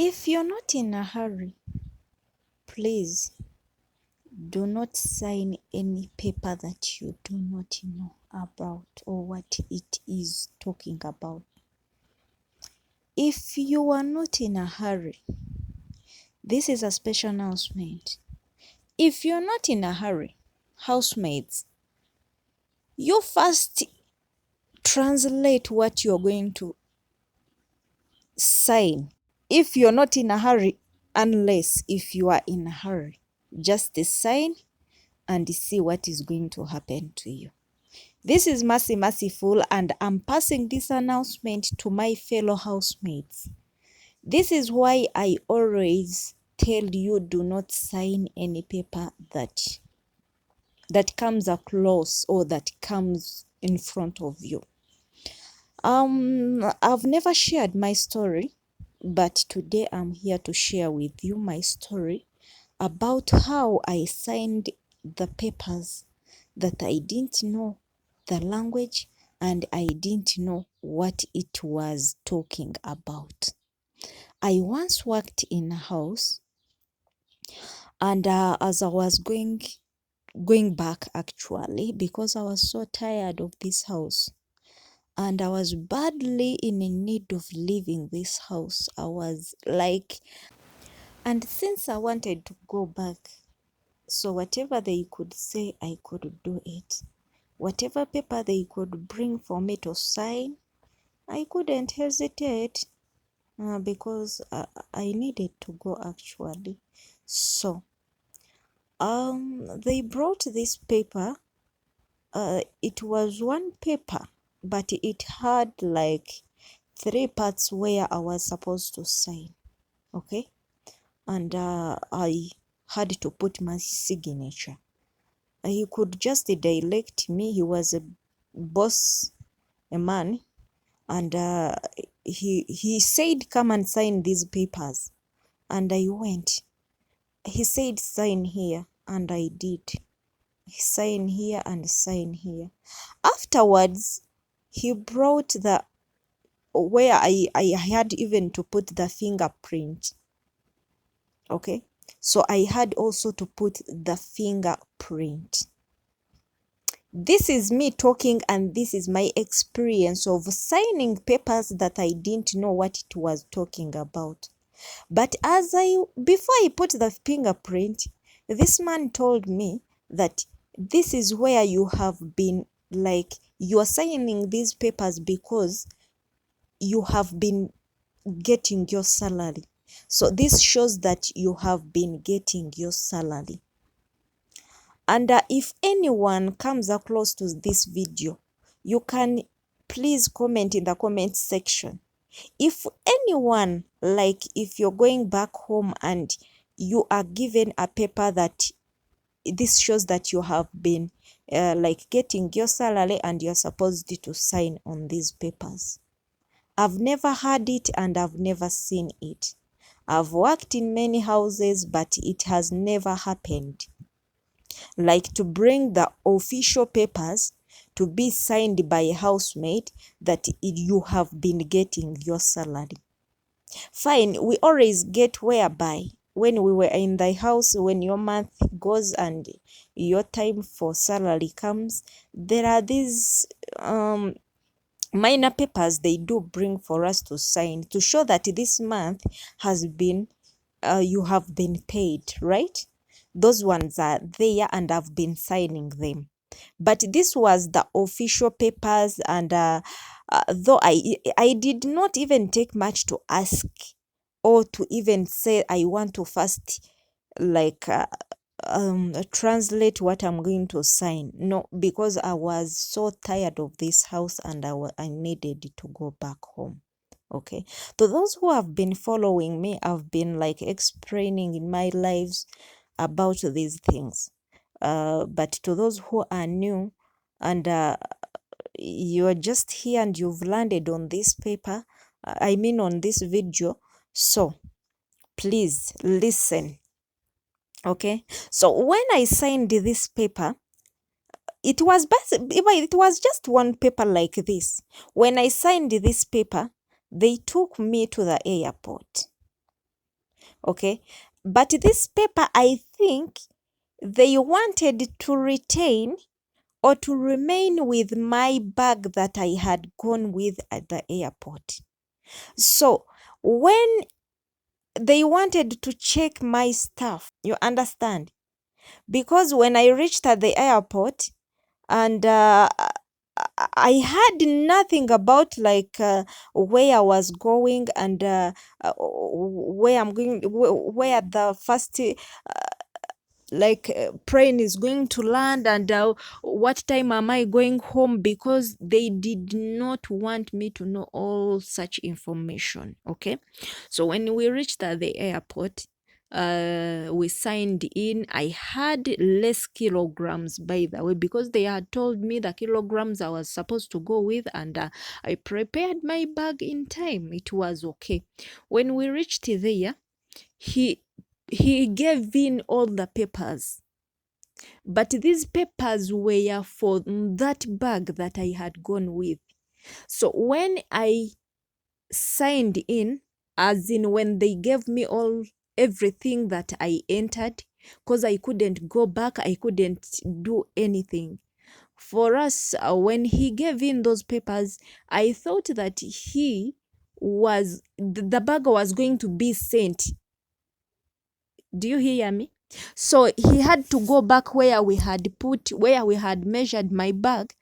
If you're not in a hurry, please do not sign any paper that you do not know about or what it is talking about. If you are not in a hurry, this is a special announcement. If you're not in a hurry, housemates, you first translate what you're going to sign. If you're not in a hurry, unless if you are in a hurry, just sign and see what is going to happen to you. This is Merciful, and I'm passing this announcement to my fellow housemates. This is why I always tell you, do not sign any paper that comes across or that comes in front of you. I've never shared my story, but today I'm here to share with you my story about how I signed the papers that I didn't know the language and I didn't know what it was talking about. I once worked in a house, and as I was going back, actually, because I was so tired of this house and I was badly in need of leaving this house. I was like, and since I wanted to go back, so whatever they could say, I could do it. Whatever paper they could bring for me to sign, I couldn't hesitate because I needed to go, actually. So they brought this paper. It was one paper, but it had like 3 parts where I was supposed to sign. Okay, and I had to put my signature. He could just direct me. He was a boss, a man, and he said, come and sign these papers. And I went. He said, sign here, and I did. Sign here and sign here. Afterwards, he brought the where I had even to put the fingerprint. Okay, so I had also to put the fingerprint. This is me talking, and this is my experience of signing papers that I didn't know what it was talking about. But before I put the fingerprint, this man told me that this is where you have been, like, you are signing these papers because you have been getting your salary. So this shows that you have been getting your salary. And if anyone comes across to this video, you can please comment in the comment section. If anyone, like if you're going back home and you are given a paper that this shows that you have been like getting your salary and you're supposed to sign on these papers. I've never had it and I've never seen it. I've worked in many houses, but it has never happened. Like to bring the official papers to be signed by a housemaid that you have been getting your salary. Fine, we always get whereby when we were in the house, when your month goes and your time for salary comes, there are these minor papers they do bring for us to sign to show that this month has been you have been paid, right? Those ones are there and I've been signing them. But this was the official papers, and though I did not even take much to ask or to even say I want to first like translate what I'm going to sign. No, because I was so tired of this house and I needed to go back home. Okay, to those who have been following me, I've been like explaining in my lives about these things. But to those who are new and you're just here and you've landed on this paper, I mean on this video, so please listen. Okay, so when I signed this paper, it was just one paper like this. When I signed this paper, they took me to the airport. Okay, but this paper, I think they wanted to retain or to remain with my bag that I had gone with at the airport. So when they wanted to check my stuff, you understand? Because when I reached at the airport, and I had nothing about like where I was going, and where I'm going, where the first like plane is going to land, and what time am I going home, because they did not want me to know all such information. Okay, so when we reached at the airport, we signed in. I had less kilograms, by the way, because they had told me the kilograms I was supposed to go with, and I prepared my bag in time. It was okay. When we reached there, he he gave in all the papers, but these papers were for that bag that I had gone with. So when I signed in, as in when they gave me all everything that I entered, because I couldn't go back, I couldn't do anything. For us, when he gave in those papers, I thought that the bag was going to be sent. Do you hear me? So he had to go back where we had measured my bag,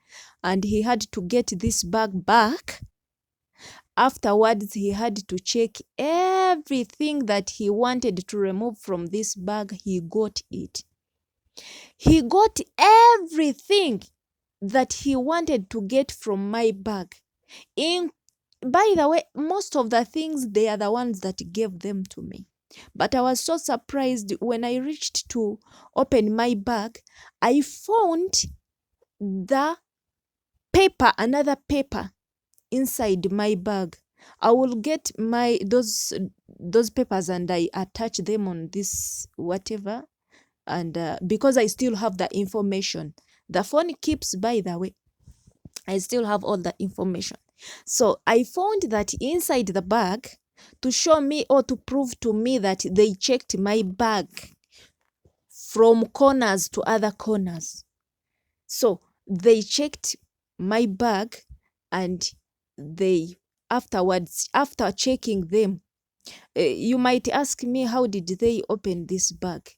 and he had to get this bag back. Afterwards, he had to check everything that he wanted to remove from this bag. He got it. He got everything that he wanted to get from my bag. In, by the way, most of the things, they are the ones that gave them to me. But I was so surprised when I reached to open my bag. I found the another paper inside my bag. I will get my those papers and I attach them on this whatever, and because I still have the information. The phone keeps, by the way. I still have all the information. So I found that inside the bag, to show me or to prove to me that they checked my bag from corners to other corners. So they checked my bag, and they afterwards, after checking them, you might ask me, how did they open this bag?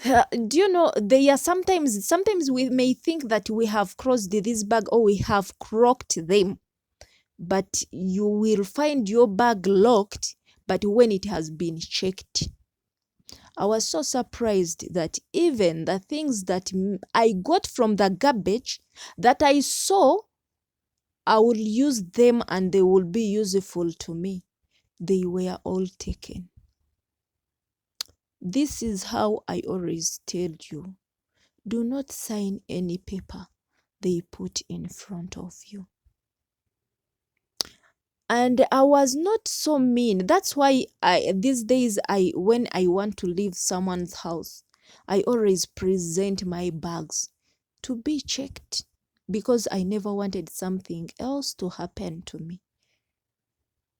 Do you know, they are sometimes we may think that we have crossed this bag or we have crocked them, but you will find your bag locked, but when it has been checked. I was so surprised that even the things that I got from the garbage that I saw I will use them and they will be useful to me, they were all taken. This is how I always tell you, do not sign any paper they put in front of you. And I was not so mean. That's why these days, when I want to leave someone's house, I always present my bags to be checked, because I never wanted something else to happen to me.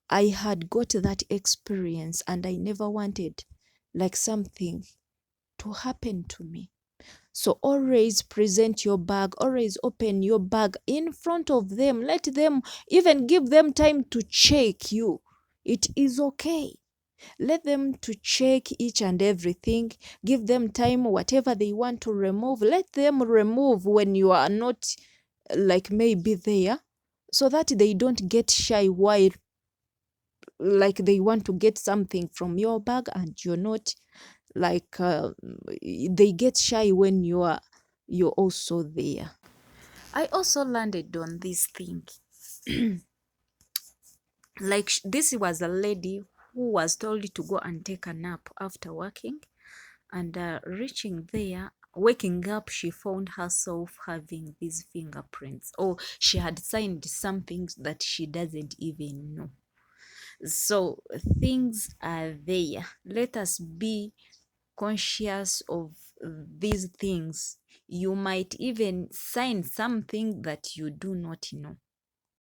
I had got that experience and I never wanted like something to happen to me. So always present your bag, always open your bag in front of them. Let them, even give them time to check you. It is okay. Let them to check each and everything. Give them time, whatever they want to remove. Let them remove when you are not like maybe there, so that they don't get shy while like they want to get something from your bag and you're not, like they get shy when you're also there. I also landed on this thing. Like this was a lady who was told to go and take a nap after working, and reaching there, waking up, she found herself having these fingerprints, or she had signed something that she doesn't even know. So things are there. Let us be conscious of these things. You might even sign something that you do not know.